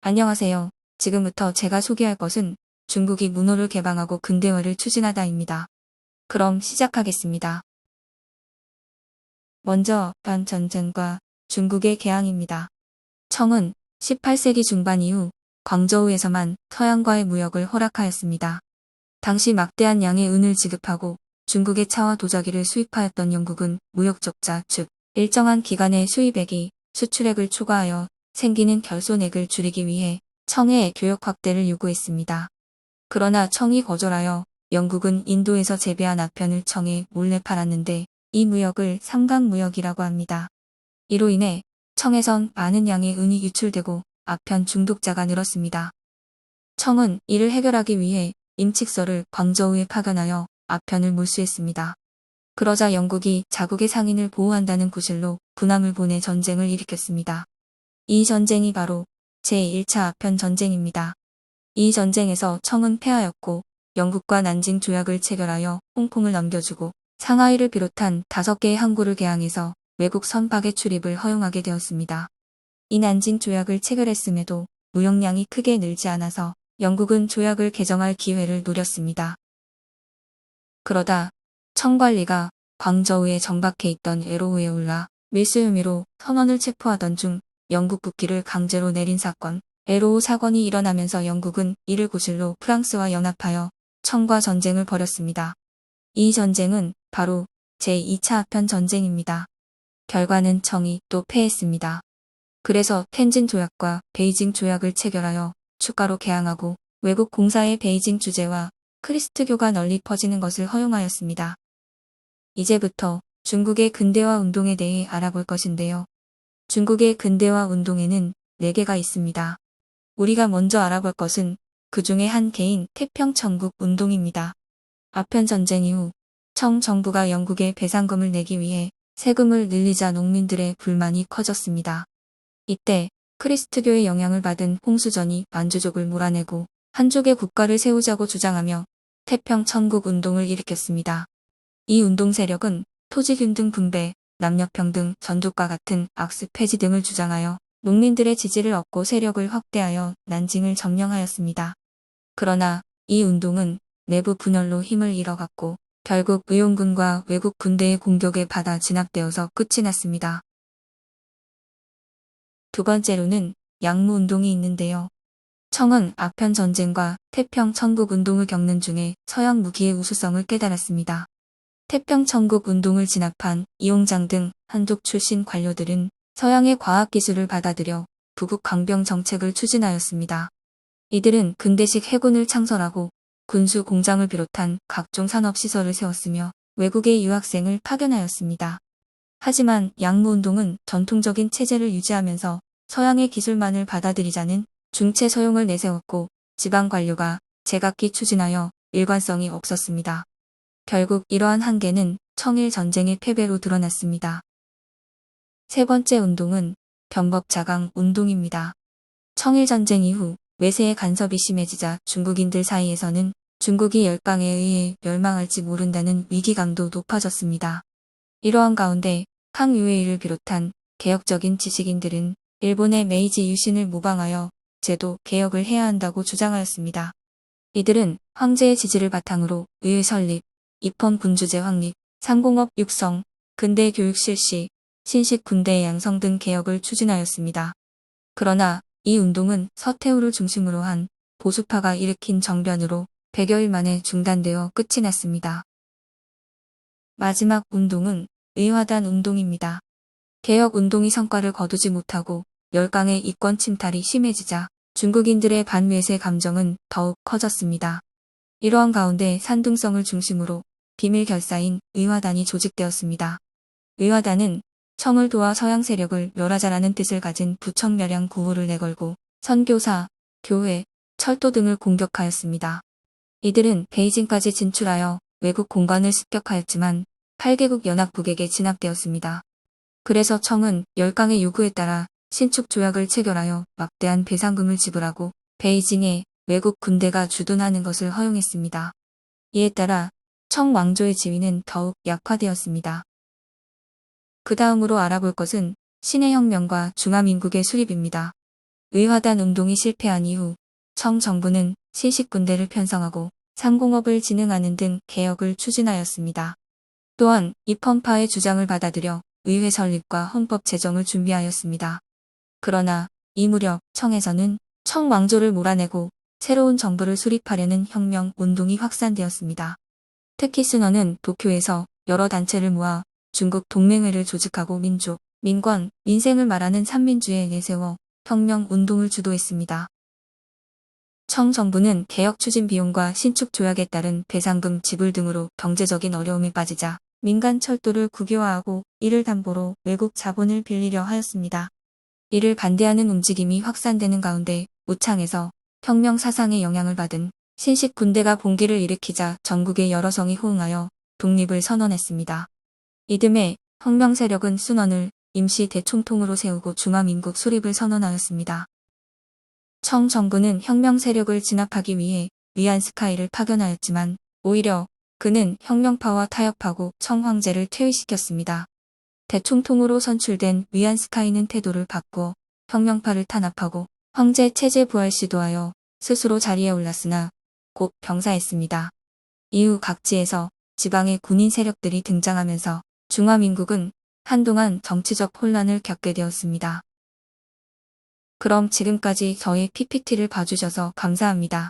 안녕하세요. 지금부터 제가 소개할 것은 중국이 문호를 개방하고 근대화를 추진하다입니다. 그럼 시작하겠습니다. 먼저 반 전쟁과 중국의 개항입니다. 청은 18세기 중반 이후 광저우에서만 서양과의 무역을 허락하였습니다. 당시 막대한 양의 은을 지급하고 중국의 차와 도자기를 수입하였던 영국은 무역 적자, 즉 일정한 기간의 수입액이 수출액을 초과하여 생기는 결손액을 줄이기 위해 청의 교역 확대를 요구했습니다. 그러나 청이 거절하여 영국은 인도에서 재배한 아편을 청에 몰래 팔았는데 이 무역을 삼강무역이라고 합니다. 이로 인해 청에선 많은 양의 은이 유출되고 아편 중독자가 늘었습니다. 청은 이를 해결하기 위해 임칙서를 광저우에 파견하여 아편을 몰수했습니다. 그러자 영국이 자국의 상인을 보호한다는 구실로 군함을 보내 전쟁을 일으켰습니다. 이 전쟁이 바로 제1차 아편 전쟁입니다. 이 전쟁에서 청은 패하였고 영국과 난징 조약을 체결하여 홍콩을 넘겨주고 상하이를 비롯한 5개의 항구를 개항해서 외국 선박의 출입을 허용하게 되었습니다. 이 난징 조약을 체결했음에도 무역량이 크게 늘지 않아서 영국은 조약을 개정할 기회를 노렸습니다. 그러다 청관리가 광저우에 정박해 있던 에로우에 올라 밀수 혐의로 선원을 체포하던 중 영국 국기를 강제로 내린 사건, 에로우 사건이 일어나면서 영국은 이를 구실로 프랑스와 연합하여 청과 전쟁을 벌였습니다. 이 전쟁은 바로 제2차 아편 전쟁입니다. 결과는 청이 또 패했습니다. 그래서 텐진 조약과 베이징 조약을 체결하여 추가로 개항하고 외국 공사의 베이징 주재와 크리스트교가 널리 퍼지는 것을 허용하였습니다. 이제부터 중국의 근대화 운동에 대해 알아볼 것인데요. 중국의 근대화 운동에는 4개가 있습니다. 우리가 먼저 알아볼 것은 그 중에 한 개인 태평천국 운동입니다. 아편 전쟁 이후 청 정부가 영국에 배상금을 내기 위해 세금을 늘리자 농민들의 불만이 커졌습니다. 이때 크리스트교의 영향을 받은 홍수전이 만주족을 몰아내고 한족의 국가를 세우자고 주장하며 태평천국 운동을 일으켰습니다. 이 운동 세력은 토지균등 분배, 남녀평등, 전족과 같은 악습 폐지 등을 주장하여 농민들의 지지를 얻고 세력을 확대하여 난징을 점령하였습니다. 그러나 이 운동은 내부 분열로 힘을 잃어갔고 결국 의용군과 외국 군대의 공격에 받아 진압되어서 끝이 났습니다. 두 번째로는 양무운동이 있는데요. 청은 아편 전쟁과 태평천국 운동을 겪는 중에 서양 무기의 우수성을 깨달았습니다. 태평천국 운동을 진압한 이용장 등 한족 출신 관료들은 서양의 과학기술을 받아들여 부국 강병 정책을 추진하였습니다. 이들은 근대식 해군을 창설하고 군수 공장을 비롯한 각종 산업시설을 세웠으며 외국의 유학생을 파견하였습니다. 하지만 양무운동은 전통적인 체제를 유지하면서 서양의 기술만을 받아들이자는 중체 서용을 내세웠고 지방 관료가 제각기 추진하여 일관성이 없었습니다. 결국 이러한 한계는 청일 전쟁의 패배로 드러났습니다. 세 번째 운동은 병법자강 운동입니다. 청일 전쟁 이후 외세의 간섭이 심해지자 중국인들 사이에서는 중국이 열강에 의해 멸망할지 모른다는 위기감도 높아졌습니다. 이러한 가운데 항유에이를 비롯한 개혁적인 지식인들은 일본의 메이지 유신을 모방하여 제도 개혁을 해야 한다고 주장하였습니다. 이들은 황제의 지지를 바탕으로 의회 설립, 입헌 군주제 확립, 상공업 육성, 근대 교육 실시, 신식 군대 양성 등 개혁을 추진하였습니다. 그러나 이 운동은 서태후를 중심으로 한 보수파가 일으킨 정변으로 100여일 만에 중단되어 끝이 났습니다. 마지막 운동은 의화단 운동입니다. 개혁 운동이 성과를 거두지 못하고 열강의 이권 침탈이 심해지자 중국인들의 반외세 감정은 더욱 커졌습니다. 이러한 가운데 산둥성을 중심으로 비밀 결사인 의화단이 조직되었습니다. 의화단은 청을 도와 서양 세력을 멸하자라는 뜻을 가진 부청멸양 구호를 내걸고 선교사, 교회, 철도 등을 공격하였습니다. 이들은 베이징까지 진출하여 외국 공관을 습격하였지만 8개국 연합국에게 진압되었습니다. 그래서 청은 열강의 요구에 따라 신축 조약을 체결하여 막대한 배상금을 지불하고 베이징에 외국 군대가 주둔하는 것을 허용했습니다. 이에 따라 청 왕조의 지위는 더욱 약화되었습니다. 그 다음으로 알아볼 것은 신해혁명과 중화민국의 수립입니다. 의화단 운동이 실패한 이후 청 정부는 신식군대를 편성하고 상공업을 진흥하는 등 개혁을 추진하였습니다. 또한 입헌파의 주장을 받아들여 의회 설립과 헌법 제정을 준비하였습니다. 그러나 이 무렵 청에서는 청 왕조를 몰아내고 새로운 정부를 수립하려는 혁명 운동이 확산되었습니다. 특히 순원은 도쿄에서 여러 단체를 모아 중국 동맹회를 조직하고 민족, 민권, 민생을 말하는 삼민주의에 내세워 혁명 운동을 주도했습니다. 청 정부는 개혁 추진 비용과 신축 조약에 따른 배상금 지불 등으로 경제적인 어려움에 빠지자 민간 철도를 국유화하고 이를 담보로 외국 자본을 빌리려 하였습니다. 이를 반대하는 움직임이 확산되는 가운데 우창에서 혁명 사상의 영향을 받은 신식 군대가 봉기를 일으키자 전국의 여러 성이 호응하여 독립을 선언했습니다. 이듬해 혁명 세력은 순원을 임시 대총통으로 세우고 중화민국 수립을 선언하였습니다. 청 정부는 혁명 세력을 진압하기 위해 위안스카이를 파견하였지만 오히려 그는 혁명파와 타협하고 청 황제를 퇴위시켰습니다. 대총통으로 선출된 위안스카이는 태도를 바꾸어 혁명파를 탄압하고 황제 체제 부활 시도하여 스스로 자리에 올랐으나 곧 병사했습니다. 이후 각지에서 지방의 군인 세력들이 등장하면서 중화민국은 한동안 정치적 혼란을 겪게 되었습니다. 그럼 지금까지 저의 PPT를 봐주셔서 감사합니다.